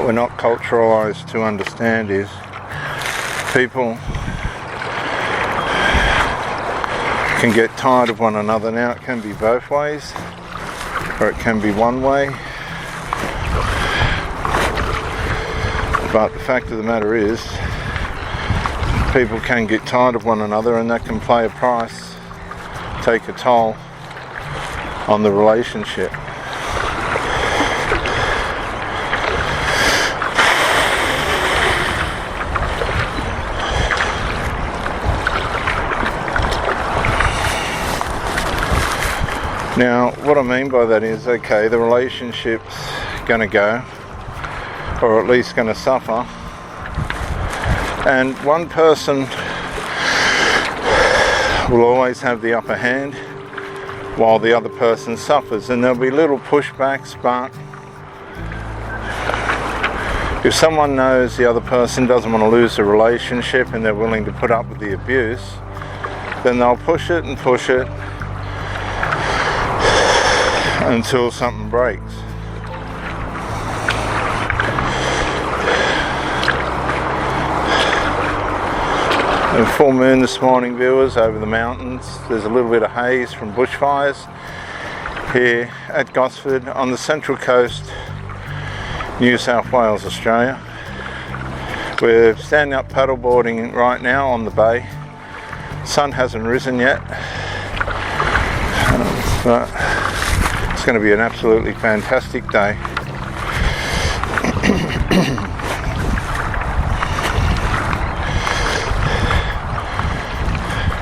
we're not culturalized to understand is people can get tired of one another. Now it can be both ways, or it can be one way, but the fact of the matter is people can get tired of one another, and that can play a price, take a toll on the relationship. Now, what I mean by that is, okay, the relationship's going to go, or at least going to suffer, and one person will always have the upper hand while the other person suffers, and there'll be little pushbacks, but if someone knows the other person doesn't want to lose the relationship and they're willing to put up with the abuse, then they'll push it and push it until something breaks. And full moon this morning, viewers, over the mountains. There's a little bit of haze from bushfires here at Gosford on the central coast, New South Wales, Australia. We're standing up paddleboarding right now on the bay. Sun hasn't risen yet, but it's going to be an absolutely fantastic day.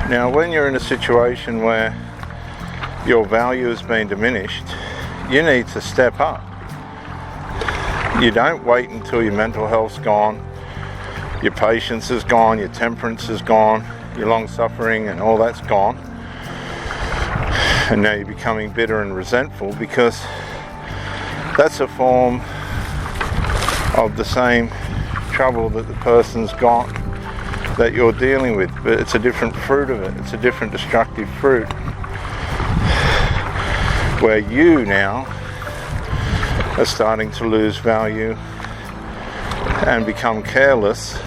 Now, when you're in a situation where your value has been diminished, you need to step up. You don't wait until your mental health's gone, your patience is gone, your temperance is gone, your long suffering and all that's gone, and now you're becoming bitter and resentful, because that's a form of the same trouble that the person's got that you're dealing with, but it's a different fruit of it. It's a different destructive fruit, where you now are starting to lose value and become careless,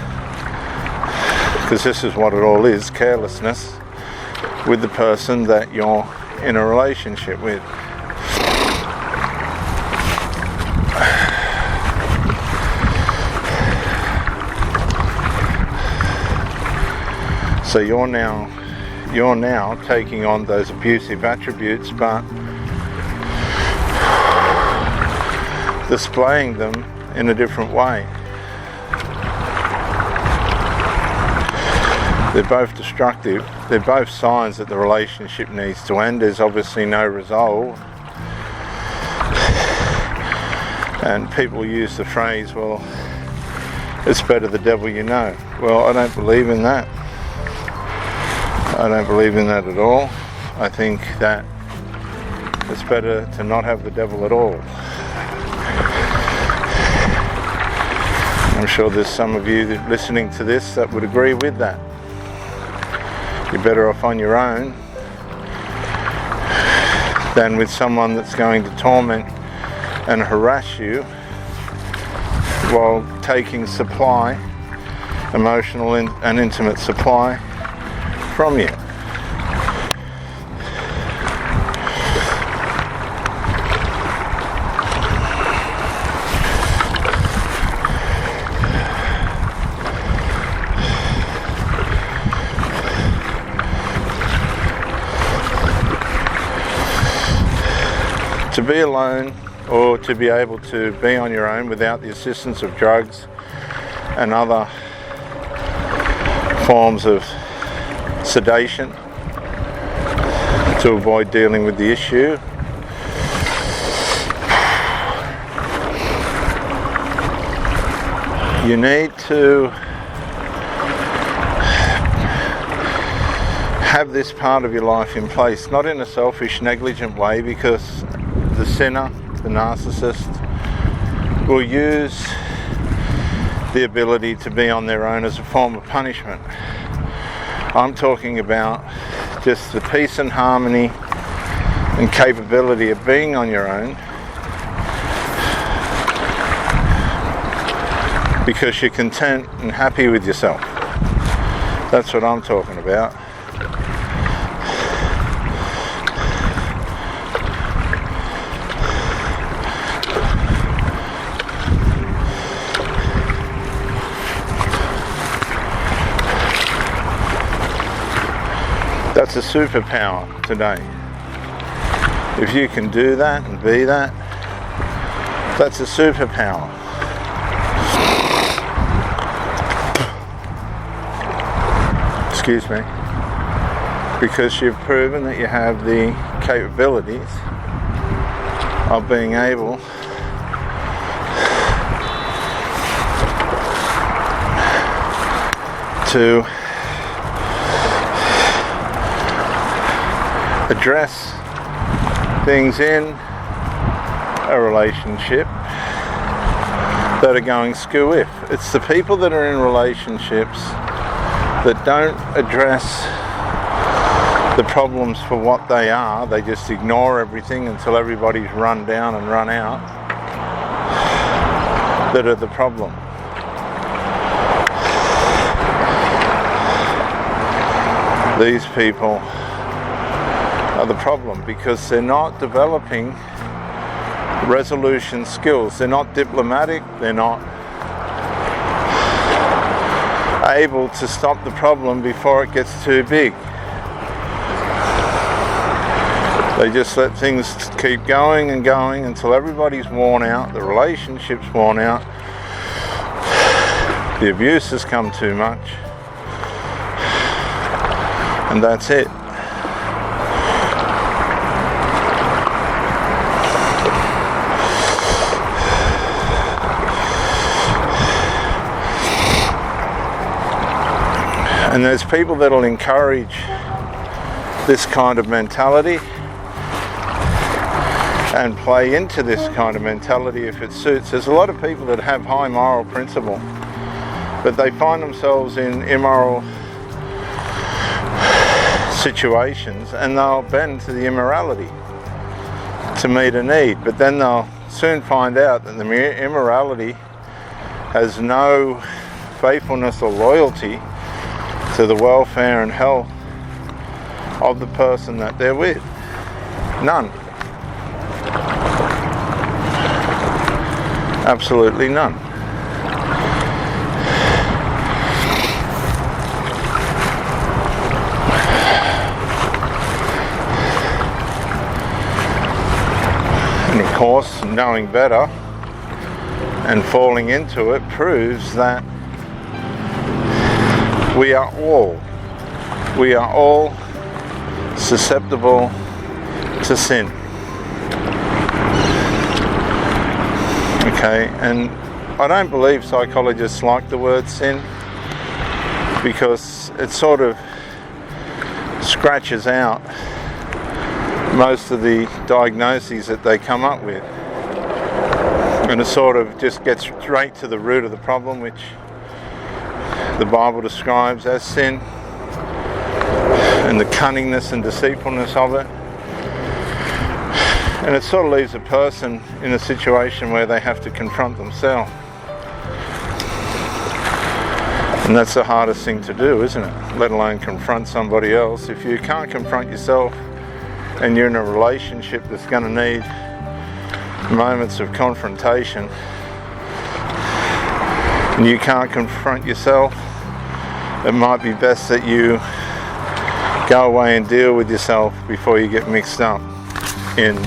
because this is what it all is, carelessness with the person that you're in a relationship with. So you're now taking on those abusive attributes, but displaying them in a different way. They're both destructive. They're both signs that the relationship needs to end. There's obviously no resolve. And people use the phrase, well, it's better the devil you know. Well, I don't believe in that. I don't believe in that at all. I think that it's better to not have the devil at all. I'm sure there's some of you listening to this that would agree with that. You're better off on your own than with someone that's going to torment and harass you while taking supply, emotional and intimate supply, from you. To be alone, or to be able to be on your own without the assistance of drugs and other forms of sedation to avoid dealing with the issue. You need to have this part of your life in place, not in a selfish, negligent way, because the sinner, the narcissist, will use the ability to be on their own as a form of punishment. I'm talking about just the peace and harmony and capability of being on your own because you're content and happy with yourself. That's what I'm talking about. That's a superpower today. If you can do that and be that, that's a superpower. Excuse me. Because you've proven that you have the capabilities of being able to address things in a relationship that are going skew-if. It's the people that are in relationships that don't address the problems for what they are. They just ignore everything until everybody's run down and run out, that are the problem. These people are the problem because they're not developing resolution skills. They're not diplomatic. They're not able to stop the problem before it gets too big. They just let things keep going and going until everybody's worn out, the relationship's worn out, the abuse has come too much, and that's it. And there's people that will encourage this kind of mentality and play into this kind of mentality if it suits. There's a lot of people that have high moral principle, but they find themselves in immoral situations and they'll bend to the immorality to meet a need, but then they'll soon find out that the immorality has no faithfulness or loyalty to the welfare and health of the person that they're with. None. Absolutely none. And of course, knowing better and falling into it proves that we are all susceptible to sin. Okay, and I don't believe psychologists like the word sin because it sort of scratches out most of the diagnoses that they come up with, and it sort of just gets straight to the root of the problem, which the Bible describes as sin, and the cunningness and deceitfulness of it. And it sort of leaves a person in a situation where they have to confront themselves. And that's the hardest thing to do, isn't it? Let alone confront somebody else. If you can't confront yourself and you're in a relationship that's going to need moments of confrontation, and you can't confront yourself, it might be best that you go away and deal with yourself before you get mixed up in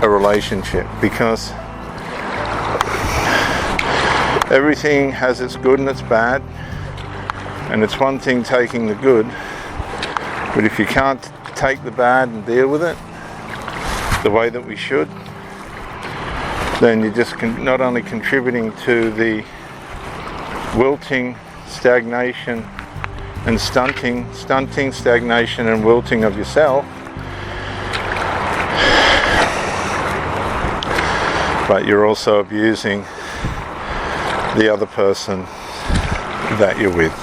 a relationship, because everything has its good and its bad, and it's one thing taking the good, but if you can't take the bad and deal with it the way that we should, then you're just not only contributing to the wilting, stagnation and stunting, stagnation and wilting of yourself, but you're also abusing the other person that you're with.